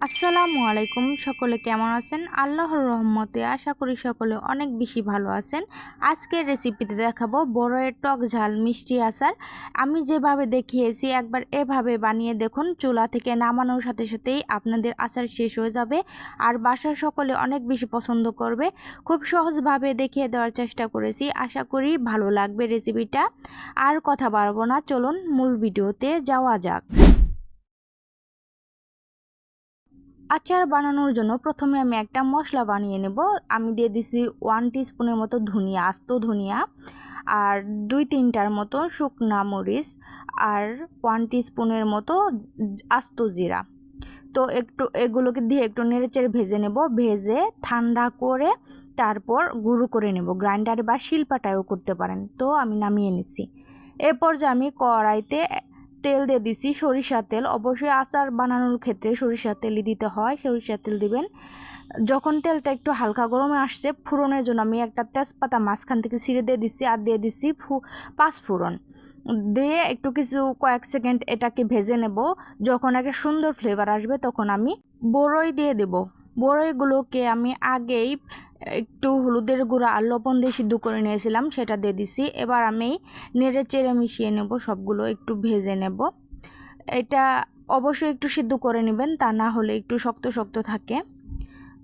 আসসালামু আলাইকুম। সকলে কেমন আছেন? আল্লাহর রহমতে আশা করি সকলে অনেক বেশি ভালো আছেন। আজকের রেসিপিতে দেখাবো বড়ইয়ের টক ঝাল মিষ্টি আচার। আমি যেভাবে দেখিয়েছি একবার এভাবে বানিয়ে দেখুন। চুলা থেকে নামানোর সাথে সাথেই আপনাদের আচার শেষ হয়ে যাবে আর বাসার সকলে অনেক বেশি পছন্দ করবে। খুব সহজভাবে দেখিয়ে দেওয়ার চেষ্টা করেছি, আশা করি ভালো লাগবে রেসিপিটা। আর কথা বাড়াবো না, চলুন মূল ভিডিওতে যাওয়া যাক। আচার বানানোর জন্য প্রথমে আমি একটা মশলা বানিয়ে নেব। আমি দিয়ে দিছি 1 টিস্পুনের মতো ধনিয়া, আস্ত ধনিয়া, আর 2-3টার মতো শুকনা মরিচ, আর 1 টিস্পুনের মতো আস্ত জিরা। তো এগুলোকে দিয়ে একটু নেড়েচেড়ে ভেজে নেব। ভেজে ঠান্ডা করে তারপর গুঁড়ো করে নেব। গ্রাইন্ডারে বা শিলপাটায়ও করতে পারেন। তো আমি নামিয়ে নিচ্ছি। এরপর যে আমি কড়াইতে তেল দিয়ে দিছি, সরিষার তেল। অবশ্যই আচার বানানোর ক্ষেত্রে সরিষার তেলই দিতে হয়, সরিষার তেল দিবেন। যখন তেলটা একটু হালকা গরমে আসছে, ফোড়নের জন্য আমি একটা তেজপাতা মাঝখান থেকে ছিঁড়ে দিয়ে দিচ্ছি, আর দিয়ে দিচ্ছি 5 ফোড়ন দিয়ে একটু কয়েক সেকেন্ড এটাকে ভেজে নেব। যখন একটা সুন্দর ফ্লেভার আসবে তখন আমি বড়ই দিয়ে দেব। বড়ইগুলোকে আমি আগেই একটু হলুদের গুঁড়া আর লবণ দিয়ে সিদ্ধ করে নিয়েছিলাম, সেটা দিয়ে দিছি। এবার আমি নেড়ে চেড়ে মিশিয়ে নেব, সবগুলো একটু ভেজে নেব। এটা অবশ্যই একটু সিদ্ধ করে নেবেন, তা না হলে একটু শক্ত শক্ত থাকে।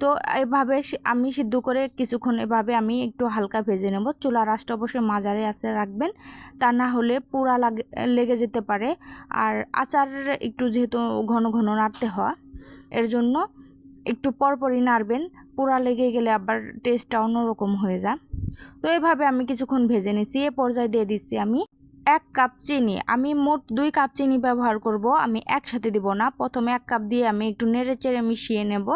তো এভাবে আমি সিদ্ধ করে কিছুক্ষণ এভাবে আমি একটু হালকা ভেজে নেব। চুলার আঁচটা অবশ্যই মাঝারি আঁচে রাখবেন, তা না হলে পোড়া লেগে যেতে পারে। আর আচার একটু যেহেতু ঘন ঘন নাড়তে হয়, এর জন্য একটু পরপরই নাড়বেন। পোড়া লেগে গেলে আবার টেস্টটা অন্যরকম হয়ে যায়। তো এভাবে আমি কিছুক্ষণ ভেজে নিচ্ছি। এ পর্যায়ে দিয়ে দিচ্ছি আমি 1 কাপ চিনি। আমি মোট 2 কাপ চিনি ব্যবহার করব, আমি একসাথে দিব না। প্রথমে 1 কাপ দিয়ে আমি একটু নেড়ে চেড়ে মিশিয়ে নেব,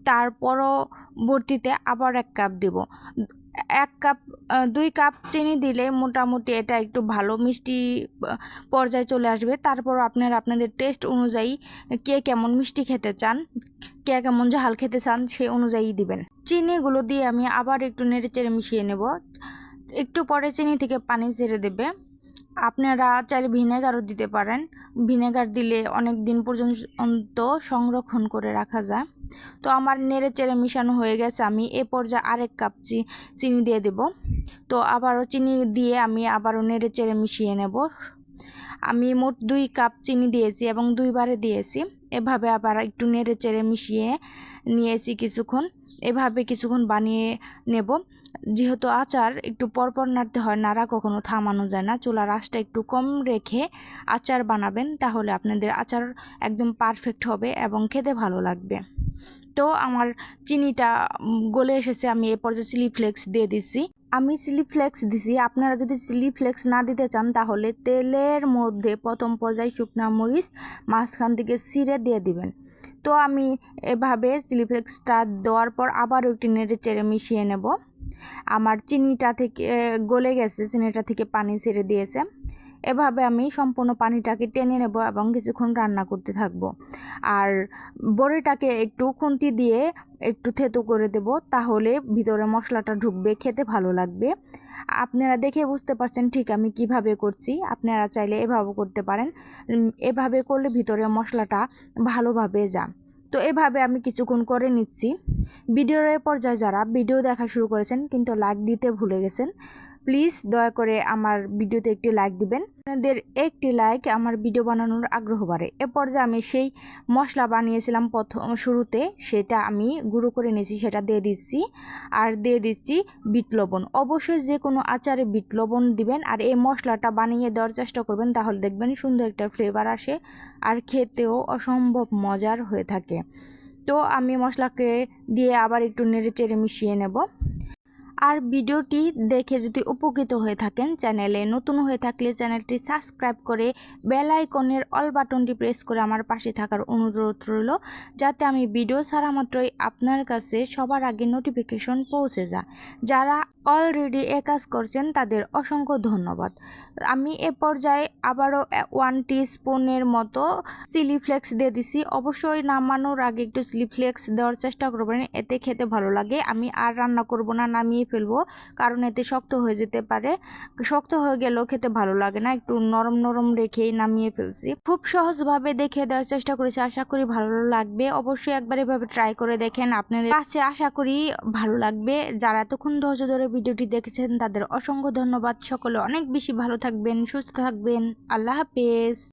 তার পরবর্তীতে আবার 1 কাপ দিব। 2 কাপ চিনি দিলে মোটামুটি এটা একটু ভালো মিষ্টি পর্যায়ে চলে আসবে। তারপর আপনারা আপনাদের টেস্ট অনুযায়ী কে কেমন মিষ্টি খেতে চান, কে কেমন ঝাল খেতে চান, সেই অনুযায়ী দিবেন। চিনিগুলো দিয়ে আমি আবার একটু নেড়ে চেড়ে মিশিয়ে নেব। একটু পরে চিনি থেকে পানি ছেড়ে দেবে। আপনারা চাইলে ভিনেগারও দিতে পারেন। ভিনেগার দিলে অনেক দিন পর্যন্ত সংরক্ষণ করে রাখা যায়। তো আমার নেড়ে চেড়ে মিশানো হয়ে গেছে। আমি এ পর্যায়ে আরেক কাপ চিনি দিয়ে দেব। তো আবারও চিনি দিয়ে আমি আবারও নেড়ে চেড়ে মিশিয়ে নেব। আমি মোট 2 কাপ চিনি দিয়েছি এবং 2 বারে দিয়েছি। এভাবে আবার একটু নেড়ে চেড়ে মিশিয়ে নিয়েছি কিছুক্ষণ। এভাবে কিছুক্ষণ বানিয়ে নেব। যেহেতু আচার একটু পরপর নাড়তে হয়, নাড়া কখনো থামানো যায় না। চুলার আঁচটা একটু কম রেখে আচার বানাবেন, তাহলে আপনাদের আচার একদম পারফেক্ট হবে এবং খেতে ভালো লাগবে। তো আমার চিনিটা গলে এসেছে। আমি এ পর্যায়ে চিলি ফ্লেক্স দিয়ে দিচ্ছি। আমি চিলি ফ্লেক্স দিছি। আপনারা যদি চিলি ফ্লেক্স না দিতে চান তাহলে তেলের মধ্যে প্রথম পর্যায়ে শুকনা মরিচ মাঝখান থেকে ছিঁড়ে দিয়ে দিবেন। তো আমি এভাবে চিলি ফ্লেক্সটা দেওয়ার পর আবারও একটু নেড়ে চেড়ে মিশিয়ে নেব। আমার চিনিটা থেকে গলে গেছে, চিনিটা থেকে পানি ছেড়ে দিয়েছে। এভাবে আমি সম্পূর্ণ পানিটাকে টেনে নেব এবং কিছুক্ষণ রান্না করতে থাকবো। আর বড়িটাকে একটু খুন্তি দিয়ে একটু থেতো করে দেব, তাহলে ভিতরে মশলাটা ঢুকবে, খেতে ভালো লাগবে। আপনারা দেখে বুঝতে পারছেন ঠিক আমি কিভাবে করছি। আপনারা চাইলে এভাবে করতে পারেন। এভাবে করলে ভিতরে মশলাটা ভালোভাবে যায়। তো এভাবে আমি কিছুক্ষণ করে নিচ্ছি। ভিডিওর পর্যায়ে যারা ভিডিও দেখা শুরু করেছেন কিন্তু লাইক দিতে ভুলে গেছেন, প্লিজ দয়া করে আমার ভিডিওতে একটি লাইক দিবেন। আপনাদের একটি লাইক আমার ভিডিও বানানোর আগ্রহ বাড়ে। এ পর্যায়ে আমি সেই মশলা বানিয়েছিলাম শুরুতে, সেটা আমি গুঁড়ো করে নিয়েছি, সেটা দিয়ে দিচ্ছি। আর দিয়ে দিচ্ছি বিট লবণ। অবশ্যই যে কোনো আচারে বিট লবণ দিবেন আর এই মশলাটা বানিয়ে দেওয়ার চেষ্টা করবেন, তাহলে দেখবেন সুন্দর একটা ফ্লেভার আসে আর খেতেও অসম্ভব মজার হয়ে থাকে। তো আমি মশলাকে দিয়ে আবার একটু নেড়ে চেড়ে মিশিয়ে নেব। আর ভিডিওটি দেখে যদি উপকৃত হয়ে থাকেন, চ্যানেলে নতুন হয়ে থাকলে চ্যানেলটি সাবস্ক্রাইব করে বেল আইকনের অল বাটনটি প্রেস করে আমার পাশে থাকার অনুরোধ রইল, যাতে আমি ভিডিও ছাড়া মাত্রই আপনার কাছে সবার আগে নোটিফিকেশন পৌঁছে যায়। যারা অলরেডি কাজ করছেন তাদের অসংখ্য ধন্যবাদ। আমি এ পর্যায়ে আবারও 1 টিস্পুনের মতো চিলি ফ্লেক্স দিয়ে দিছি। অবশ্যই নামানোর আগে একটু চিলি ফ্লেক্স দেওয়ার চেষ্টা করবেন, এতে খেতে ভালো লাগে। আমি আর রান্না করব না, নামিয়ে নামিয়ে ফেলবো, কারণ এতে শক্ত হয়ে যেতে পারে। শক্ত হয়ে গেলেও খেতে ভালো লাগে না, একটু নরম নরম রেখেই নামিয়ে ফেলছি। খুব সহজভাবে দেখিয়ে দেওয়ার চেষ্টা করেছি, আশা করি ভালো লাগবে। অবশ্যই একবার এভাবে ট্রাই করে দেখেন, আপনাদের কাছে আশা করি ভালো লাগবে। যারা এতক্ষণ ধৈর্য ধরে ভিডিওটি দেখেছেন তাদের অসংখ্য ধন্যবাদ। সকলে অনেক বেশি ভালো থাকবেন, সুস্থ থাকবেন। আল্লাহ হাফেজ।